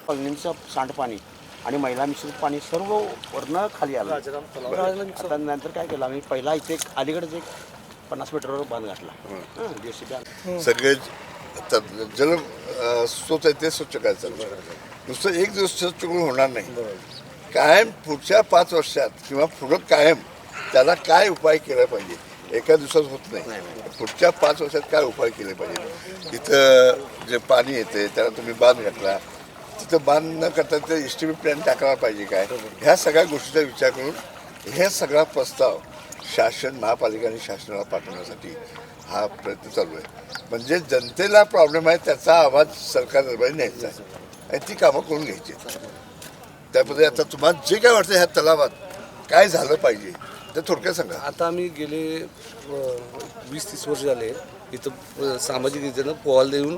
कॉलनीचं सांडपाणी आणि मैला मिश्रित पाणी सर्व वरनं खाली आलं. आता नंतर काय केलं आम्ही, पहिला इथे एक अलीकडेच एक 50 मीटरवर बांध घातला. JCB सगळे जल स्रोत आहे ते स्वच्छ करायचं. नुसतं एक दिवस स्वच्छ करून होणार नाही. कायम पुढच्या 5 वर्षात किंवा पुढं कायम त्याला काय उपाय केला पाहिजे. एका दिवसात होत नाही. पुढच्या 5 वर्षात काय उपाय केले पाहिजे. तिथं जे पाणी येते त्याला तुम्ही बांध घातला, तिथं बांध न करता ते एस्टिमेट प्लॅन टाकायला पाहिजे काय, ह्या सगळ्या गोष्टीचा विचार करून हे सगळा प्रस्ताव शासन, महापालिका आणि शासनाला पाठवण्यासाठी हा प्रयत्न चालू आहे. म्हणजे जनतेला प्रॉब्लेम आहे त्याचा आवाज सरकार दरबारी न्यायचा आहे आणि ती कामं करून घ्यायची. त्यामध्ये आता तुम्हाला जे काय वाटतं ह्या तलावात काय झालं पाहिजे ते थोडक्यात सांगा. आता आम्ही गेले 20-30 वर्ष झाले इथं सामाजिक रीतीनं पोहायला देऊन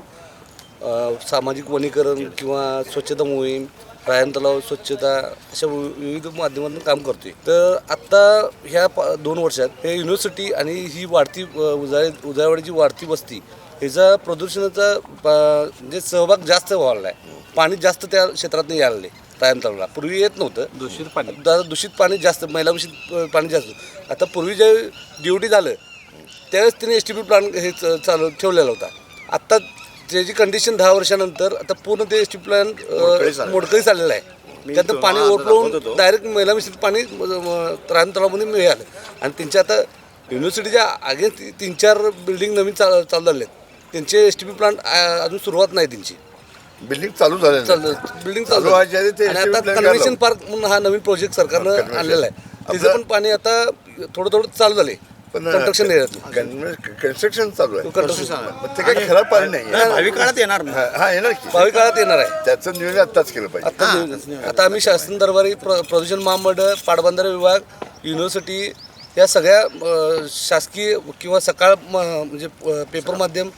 सामाजिक वनीकरण किंवा स्वच्छता मोहीम, रायन तलाव स्वच्छता अशा विविध माध्यमातून काम करतोय. तर आत्ता ह्या 2 वर्षात हे युनिव्हर्सिटी आणि ही वाढती उजाळवाडीची वाढती वस्ती ह्याचा प्रदूषणाचा म्हणजे सहभाग जास्त वाढला आहे. पाणी जास्त त्या क्षेत्रात यायला लागले. रायन तलावाला पूर्वी येत नव्हतं. दूषित पाणी जास्त, मैला मिश्रित पाणी जास्त. आता पूर्वी जे ड्युटी झालं त्यावेळेस तिने STP प्लांट हे चालू ठेवलेला होता. आत्ता त्याची कंडिशन 10 वर्षानंतर आता पूर्ण ते STP प्लांट मोडकळी चाललेलं आहे. त्यातनं पाणी ओव्हरफ्लोवून डायरेक्ट मैला मिश्रित पाणी रायन तलावामध्ये मिळालं. आणि त्यांच्या आता युनिव्हर्सिटीच्या आगे 3-4 बिल्डिंग नवीन चालू झाले आहेत. त्यांचे STP प्लांट अजून सुरुवात नाही त्यांची. बिल्डिंग चालू झाले, बिल्डिंग चालू आणि आता कन्व्हेन्शन पार्क म्हणून हा नवीन प्रोजेक्ट सरकारनं आणलेला आहे. त्याचं पण पाणी आता थोडं चालू झाले. कंस्ट्रक्शन कन्स्ट्रक्शन चालू आहे. ते काही खराब पाणी नाही. भावी काळात येणार. हा येणार की भावी काळात येणार आहे. त्याचं नियोजन आत्ताच केलं पाहिजे. आता आम्ही शासन दरबारी प्रदूषण महामंडळ, पाटबंधारे विभाग, युनिव्हर्सिटी या सगळ्या शासकीय किंवा सकाळ म्हणजे पेपर माध्यम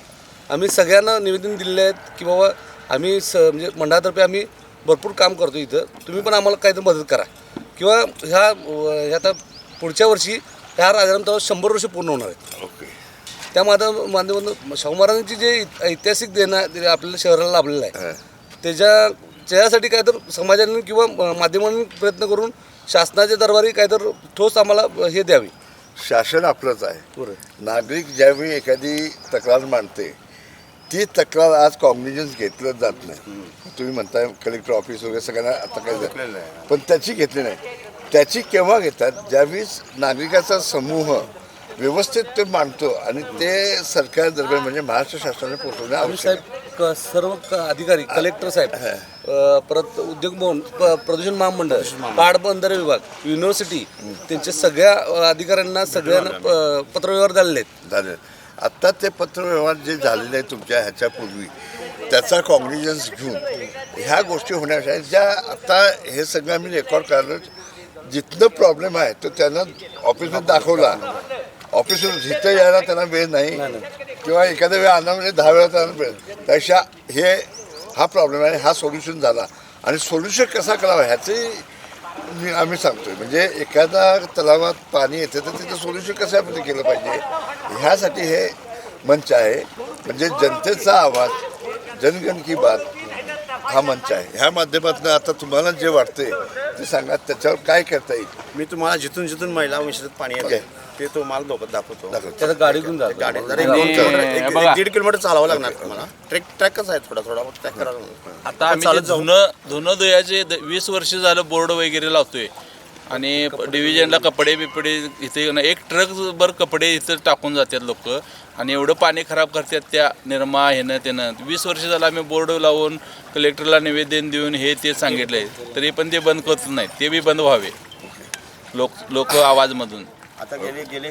आम्ही सगळ्यांना निवेदन दिलेले आहेत की बाबा आम्ही म्हणजे मंडळातर्फे आम्ही भरपूर काम करतो इथं. तुम्ही पण आम्हाला काहीतरी मदत करा किंवा ह्या आता पुढच्या वर्षी ह्या राजाराम तलाव 100 वर्ष पूर्ण होणार आहेत. ओके. त्या माध्यमातून शाहू महाराजांची जे ऐतिहासिक देणं आपल्याला शहराला लाभलेलं आहे त्याच्यासाठी काय तर समाजाने किंवा माध्यमांनी प्रयत्न करून शासनाच्या दरबारी काय तर ठोस आम्हाला हे द्यावी. शासन आपलंच आहे. नागरिक ज्यावेळी एखादी तक्रार मांडते ती तक्रार आज कॉग्निजन्स घेतलं जात नाही. तुम्ही म्हणताय कलेक्टर ऑफिस वगैरे सगळ्यांना आता काय, पण त्याची घेतली नाही. त्याची केव्हा घेतात ज्यावेळेस नागरिकाचा समूह व्यवस्थित ते मांडतो आणि ते सरकार दरबार म्हणजे महाराष्ट्र शासनाने पोहोचवणे आवश्यक आहे. सर्व अधिकारी, कलेक्टर साहेब, परत उद्योग भवन, प्रदूषण महामंडळ, पाटबंधारे विभाग, युनिव्हर्सिटी त्यांच्या सगळ्या अधिकाऱ्यांना सगळ्यांना पत्रव्यवहार झाले. आत्ता ते पत्रव्यवहार जे झालेले आहे तुमच्या ह्याच्यापूर्वी त्याचा कॉग्निजन्स घेऊन ह्या गोष्टी होण्यासाठी ज्या आता हे सगळं आम्ही रेकॉर्ड करायला जिथनं प्रॉब्लेम आहे तो त्यांना ऑफिसमध्ये दाखवला. ऑफिसवर जिथं यायला त्यांना वेळ नाही किंवा एखाद्या वेळा आणा म्हणजे 10 वेळा त्यांना वेळ. त्यापेक्षा हा प्रॉब्लेम आहे, हा सोल्युशन झाला आणि सोल्युशन कसा करावा ह्याचे आम्ही सांगतोय. म्हणजे एखादा तलावात पाणी येतं तर तिथं सोल्युशन कशा पद्धतीने केलं पाहिजे ह्यासाठी हे मंच आहे. म्हणजे जनतेचा आवाज, जनगण की बात हा मंच आहे. ह्या माध्यमातून आता तुम्हाला जे वाटतंय ते सांगा, त्याच्यावर काय करता येईल. मी तुम्हाला जिथून मैला मिश्रित पाणी येते ते तुम्हाला दाखवतो. त्याला गाडी घेऊन जातो. 1.5 किलोमीटर चालावं लागणार तुम्हाला. ट्रॅकच आहे, थोडा ट्रॅक करावं. आता आम्ही धुणं धुयाचे 20 वर्ष झालं बोर्ड वगैरे लावतोय आणि डिव्हिजनला कपडे बिपडे इथे एक ट्रक भर कपडे इथं टाकून जातात लोक आणि एवढं पाणी खराब करतात त्या निर्मा ह्यानं त्यानं. 20 वर्ष झालं आम्ही बोर्ड लावून कलेक्टरला निवेदन देऊन हे ते सांगितलंय तरी पण ते बंद करत नाहीत. ते बी बंद व्हावे लोक आवाजमधून. आता गेले